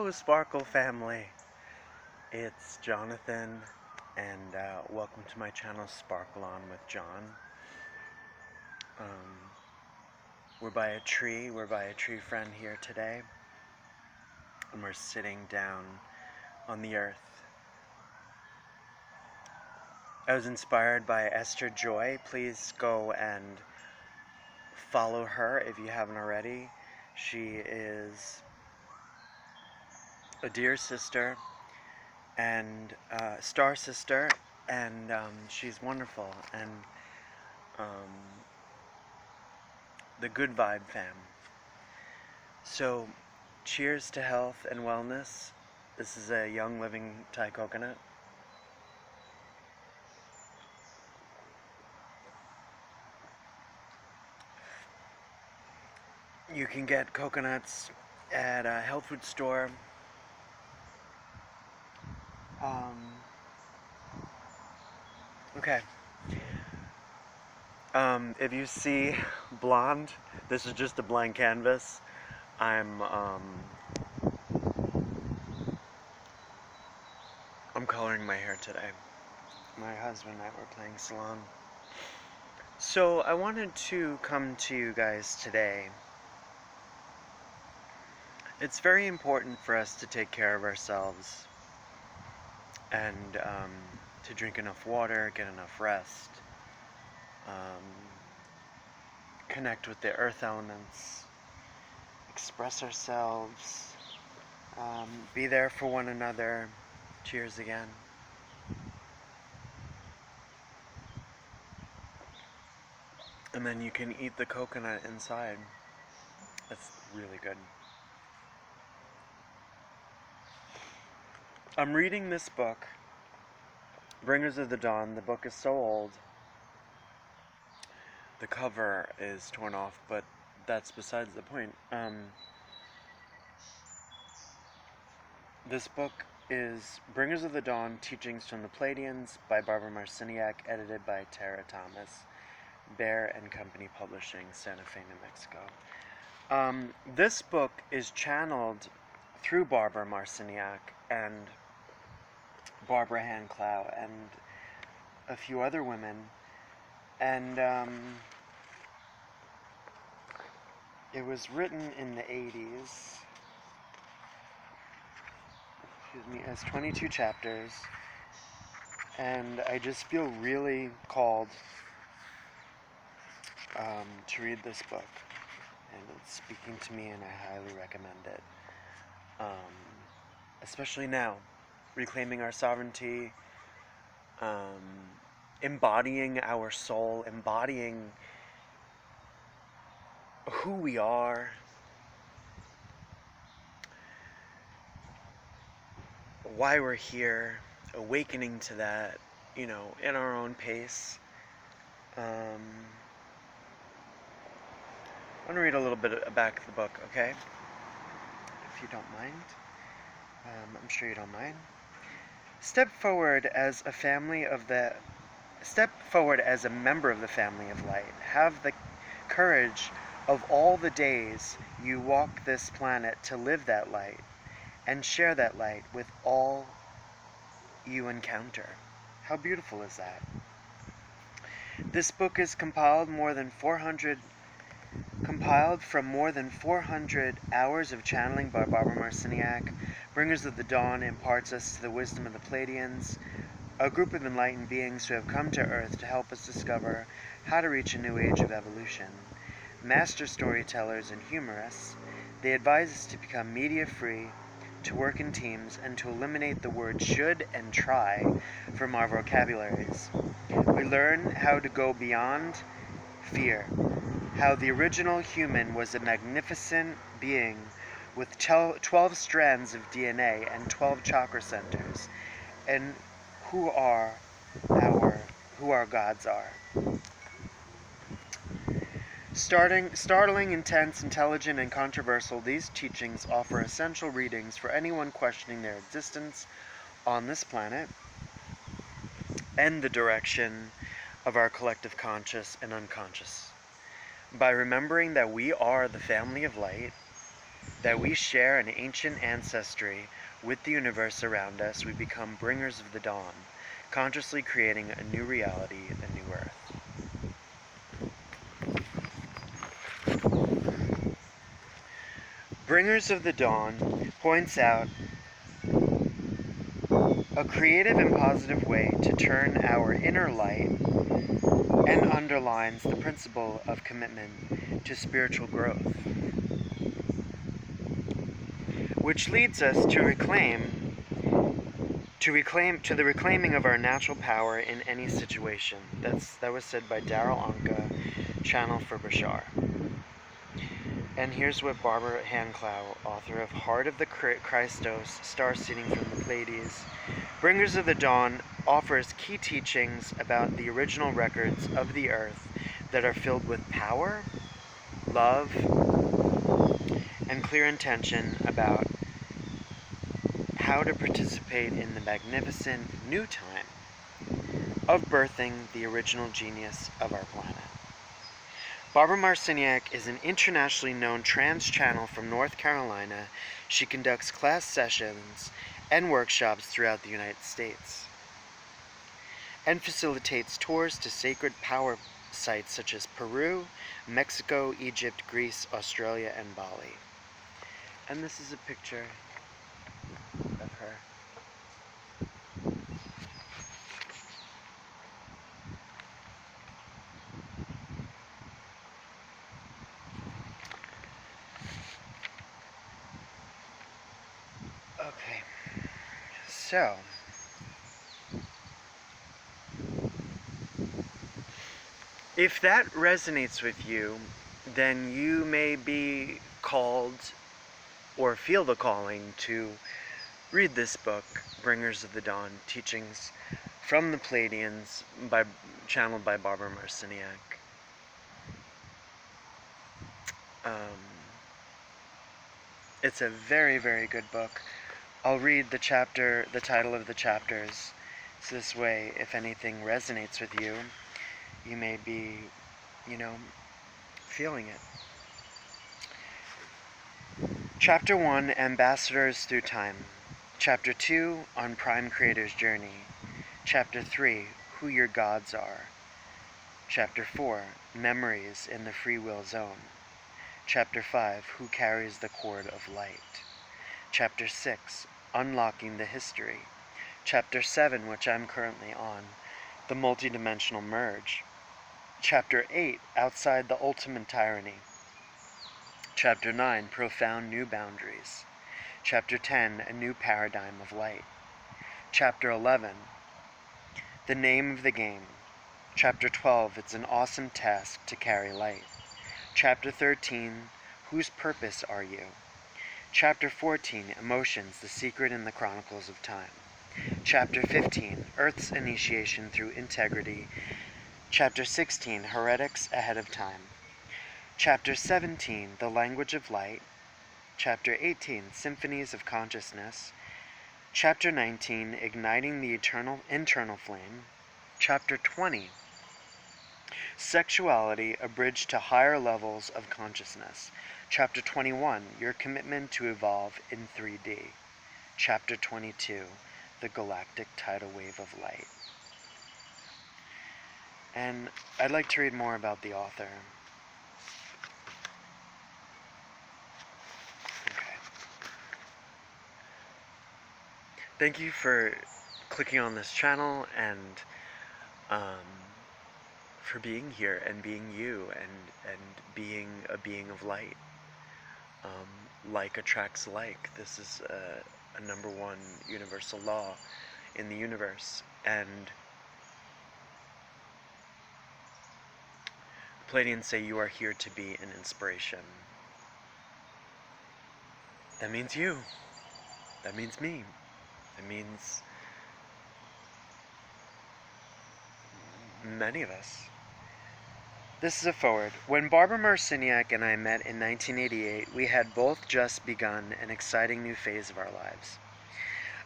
Hello, Sparkle family. It's Jonathan, and welcome to my channel, Sparkle On with John. We're by a tree friend here today, and we're sitting down on the earth. I was inspired by EstherJoy. Please go and follow her if you haven't already. She is a dear sister and star sister, and she's wonderful, and the good vibe fam. So cheers to health and wellness. This is a young living Thai coconut. You can get coconuts at a health food store. Okay. If you see blonde, this is just a blank canvas. I'm coloring my hair today. My husband and I were playing salon. So I wanted to come to you guys today. It's very important for us to take care of ourselves and to drink enough water, get enough rest, connect with the earth elements, express ourselves, be there for one another. Cheers again. And then you can eat the coconut inside. That's really good. I'm reading this book, Bringers of the Dawn. The book is so old. The cover is torn off, but that's besides the point. This book is Bringers of the Dawn, Teachings from the Pleiadians by Barbara Marciniak, edited by Tara Thomas, Bear and Company Publishing, Santa Fe, New Mexico. This book is channeled through Barbara Marciniak and Barbara Hand-Clow and a few other women, and it was written in the 80s. It has 22 chapters, and I just feel really called to read this book, and it's speaking to me, and I highly recommend it, especially now, reclaiming our sovereignty, embodying our soul, embodying who we are, why we're here, awakening to that, in our own pace. I want to read a little bit back of the book, okay? If you don't mind. I'm sure you don't mind. Step forward as a member of the family of light. Have the courage of all the days you walk this planet to live that light and share that light with all you encounter. How beautiful is that? This book is compiled from more than 400 hours of channeling by Barbara Marciniak. Bringers of the Dawn imparts us to the wisdom of the Pleiadians, a group of enlightened beings who have come to Earth to help us discover how to reach a new age of evolution. Master storytellers and humorists, they advise us to become media-free, to work in teams, and to eliminate the words should and try from our vocabularies. We learn how to go beyond fear, how the original human was a magnificent being with 12 strands of DNA and 12 chakra centers, and who our gods are. Startling, intense, intelligent, and controversial, these teachings offer essential readings for anyone questioning their existence on this planet and the direction of our collective conscious and unconscious. By remembering that we are the family of light, that we share an ancient ancestry with the universe around us, we become bringers of the dawn, consciously creating a new reality, a new earth. Bringers of the Dawn points out a creative and positive way to turn our inner light and underlines the principle of commitment to spiritual growth, which leads us to the reclaiming of our natural power in any situation. That was said by Daryl Anka, channel for Bashar. And here's what Barbara Hanclow, author of Heart of the Christos, Star Seeding from the Pleiades, Bringers of the Dawn, offers key teachings about the original records of the earth that are filled with power, love, and clear intention about how to participate in the magnificent new time of birthing the original genius of our planet. Barbara Marciniak is an internationally known trans channel from North Carolina. She conducts class sessions and workshops throughout the United States and facilitates tours to sacred power sites such as Peru, Mexico, Egypt, Greece, Australia, and Bali. And this is a picture of her. Okay, so if that resonates with you, then you may be called or feel the calling to read this book, Bringers of the Dawn, Teachings from the Pleiadians, channeled by Barbara Marciniak. It's a very, very good book. I'll read the title of the chapters, so this way, if anything resonates with you, you may be, feeling it. Chapter 1, Ambassadors Through Time. Chapter 2, On Prime Creator's Journey. Chapter 3, Who Your Gods Are. Chapter 4, Memories in the Free Will Zone. Chapter 5, Who Carries the Cord of Light. Chapter 6, Unlocking the History. Chapter 7, which I'm currently on, The Multidimensional Merge. Chapter 8, Outside the Ultimate Tyranny. Chapter 9, Profound New Boundaries. Chapter 10, A New Paradigm of Light. Chapter 11, The Name of the Game. Chapter 12, It's an Awesome Task to Carry Light. Chapter 13, Whose Purpose Are You? Chapter 14, Emotions, the Secret in the Chronicles of Time. Chapter 15, Earth's Initiation Through Integrity. Chapter 16, Heretics Ahead of Time. Chapter 17, The Language of Light. Chapter 18, Symphonies of Consciousness. Chapter 19, Igniting the Internal Flame. Chapter 20, Sexuality, a Bridge to Higher Levels of Consciousness. Chapter 21, Your Commitment to Evolve in 3D. Chapter 22, The Galactic Tidal Wave of Light. And I'd like to read more about the author. Okay. Thank you for clicking on this channel and for being here and being you and being a being of light. Like attracts like. This is a number one universal law in the universe. And the Pleiadians say you are here to be an inspiration. That means you. That means me. That means many of us. This is a forward. When Barbara Marciniak and I met in 1988, we had both just begun an exciting new phase of our lives.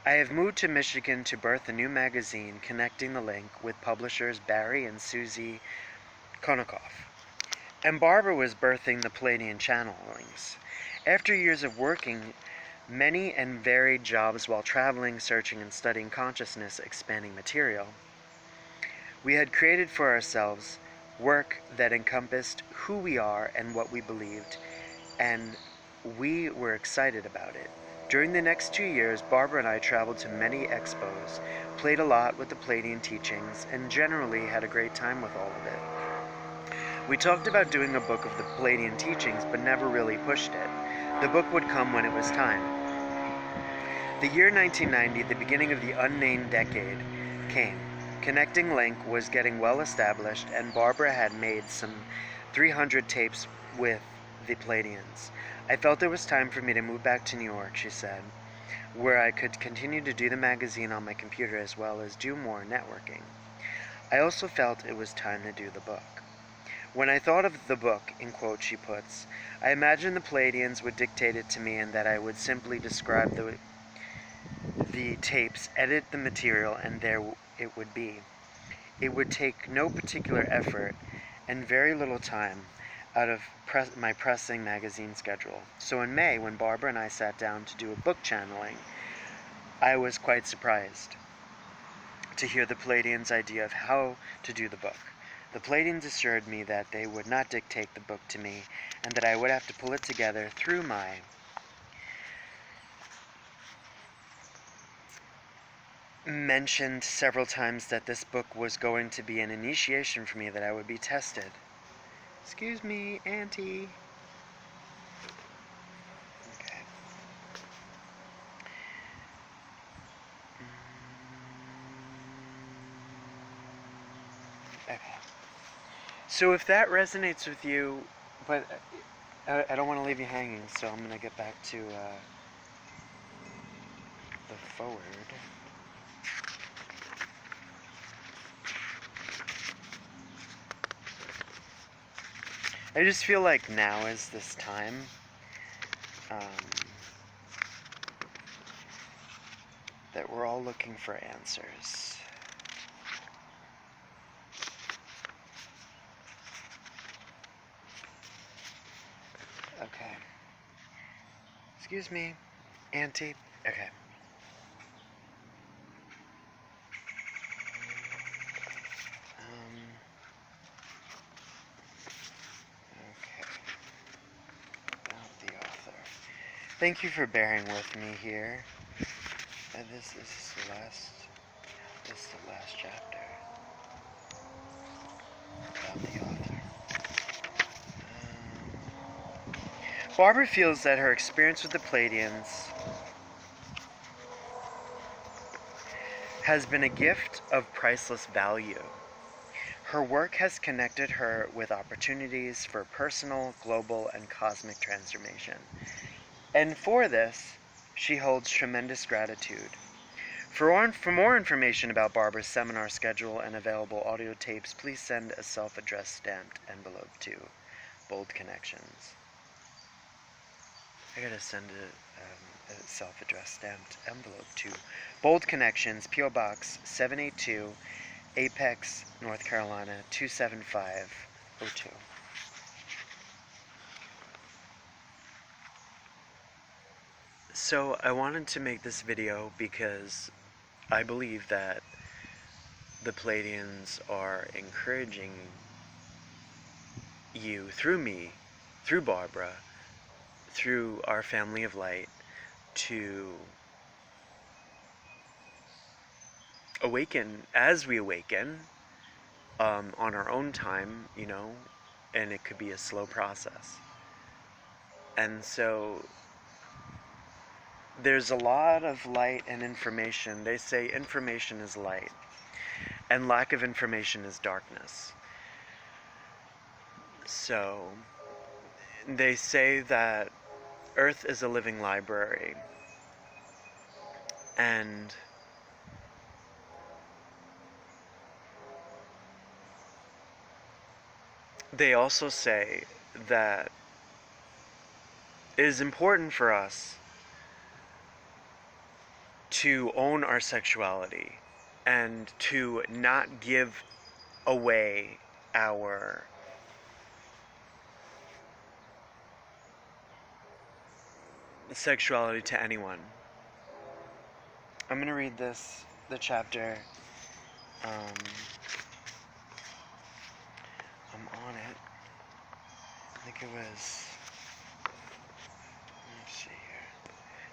I have moved to Michigan to birth a new magazine, Connecting the Link, with publishers Barry and Susie Konikoff. And Barbara was birthing the Pleiadian Channelings. After years of working many and varied jobs while traveling, searching, and studying consciousness expanding material, we had created for ourselves work that encompassed who we are and what we believed, and we were excited about it. During the next 2 years, Barbara and I traveled to many expos, played a lot with the Pleiadian teachings, and generally had a great time with all of it. We talked about doing a book of the Pleiadian teachings, but never really pushed it. The book would come when it was time. The year 1990, the beginning of the unnamed decade, came. Connecting Link was getting well established, and Barbara had made some 300 tapes with the Pleiadians. I felt it was time for me to move back to New York, she said, where I could continue to do the magazine on my computer as well as do more networking. I also felt it was time to do the book. When I thought of the book, in quotes she puts, I imagined the Pleiadians would dictate it to me and that I would simply describe the tapes, edit the material, and there it would be. It would take no particular effort and very little time out of my pressing magazine schedule. So in May, when Barbara and I sat down to do a book channeling, I was quite surprised to hear the Pleiadians' idea of how to do the book. The Pleiadians assured me that they would not dictate the book to me and that I would have to pull it together through my mentioned several times that this book was going to be an initiation for me, that I would be tested. Excuse me, Auntie. Okay. Okay. So if that resonates with you, but I don't want to leave you hanging, so I'm going to get back to the forward. I just feel like now is this time. That we're all looking for answers. Okay. Excuse me, Auntie. Okay. Okay. About the author. Thank you for bearing with me here. This is the last chapter. About the author. Barbara feels that her experience with the Pleiadians has been a gift of priceless value. Her work has connected her with opportunities for personal, global, and cosmic transformation. And for this, she holds tremendous gratitude. For more information about Barbara's seminar schedule and available audio tapes, please send a self-addressed stamped envelope to Bold Connections. I gotta send a self-addressed stamped envelope to Bold Connections, P.O. Box 782, Apex, North Carolina 27502. So I wanted to make this video because I believe that the Pleiadians are encouraging you, through me, through Barbara, through our family of light, to awaken as we awaken, on our own time, you know, and it could be a slow process. And so there's a lot of light and information. They say information is light, and lack of information is darkness. So they say that Earth is a living library, and they also say that it is important for us to own our sexuality and to not give away our sexuality to anyone. I'm going to read the chapter. I'm on it. I think it was, let's see here.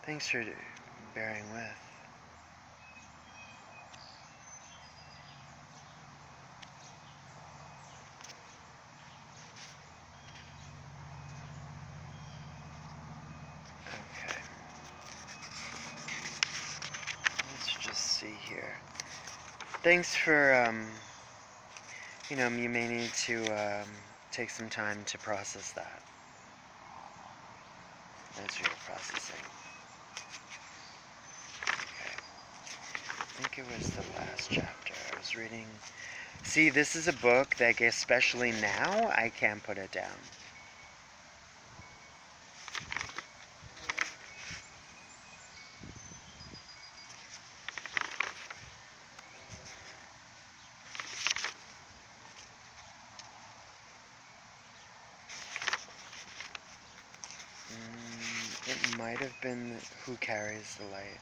Thanks for bearing with. Okay. Let's just see here. Thanks for, you may need to take some time to process that. As you're processing. Okay. I think it was the last chapter I was reading. See, this is a book that, especially now, I can't put it down. It might have been Who Carries the Light.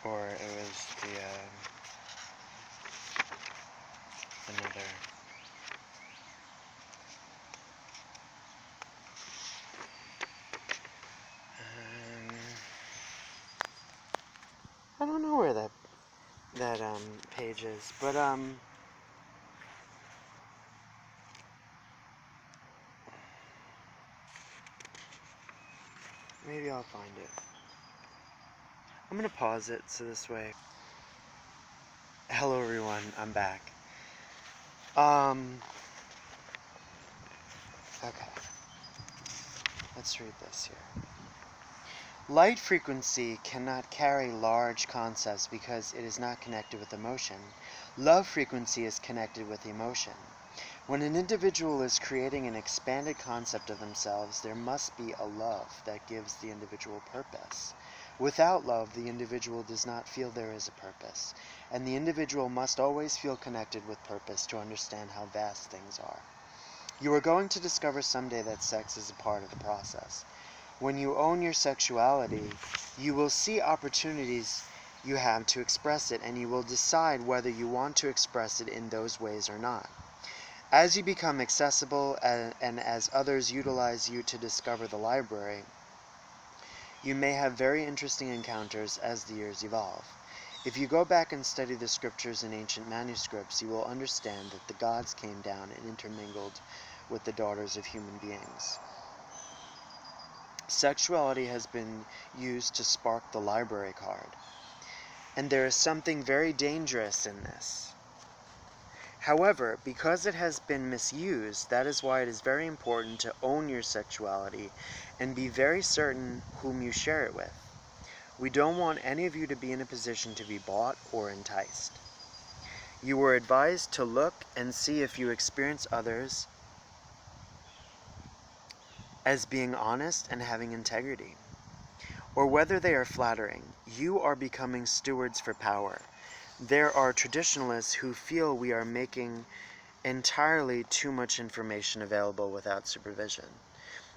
Or it was the, another. I don't know where that page is, but, maybe I'll find it. I'm gonna pause it so this way. Hello everyone, I'm back. Okay. Let's read this here. Light frequency cannot carry large concepts because it is not connected with emotion. Love frequency is connected with emotion. When an individual is creating an expanded concept of themselves, there must be a love that gives the individual purpose. Without love, the individual does not feel there is a purpose, and the individual must always feel connected with purpose to understand how vast things are. You are going to discover someday that sex is a part of the process. When you own your sexuality, you will see opportunities you have to express it, and you will decide whether you want to express it in those ways or not. As you become accessible and as others utilize you to discover the library, you may have very interesting encounters as the years evolve. If you go back and study the scriptures in ancient manuscripts, you will understand that the gods came down and intermingled with the daughters of human beings. Sexuality has been used to spark the library card, and there is something very dangerous in this. However, because it has been misused, that is why it is very important to own your sexuality and be very certain whom you share it with. We don't want any of you to be in a position to be bought or enticed. You were advised to look and see if you experience others as being honest and having integrity, or whether they are flattering. You are becoming stewards for power. There are traditionalists who feel we are making entirely too much information available without supervision.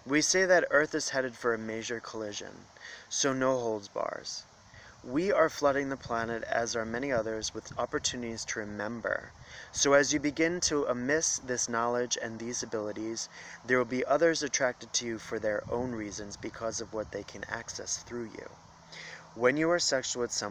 We say that Earth is headed for a major collision, so no holds bars. We are flooding the planet, as are many others, with opportunities to remember. So as you begin to amiss this knowledge and these abilities, there will be others attracted to you for their own reasons because of what they can access through you. When you are sexual with someone,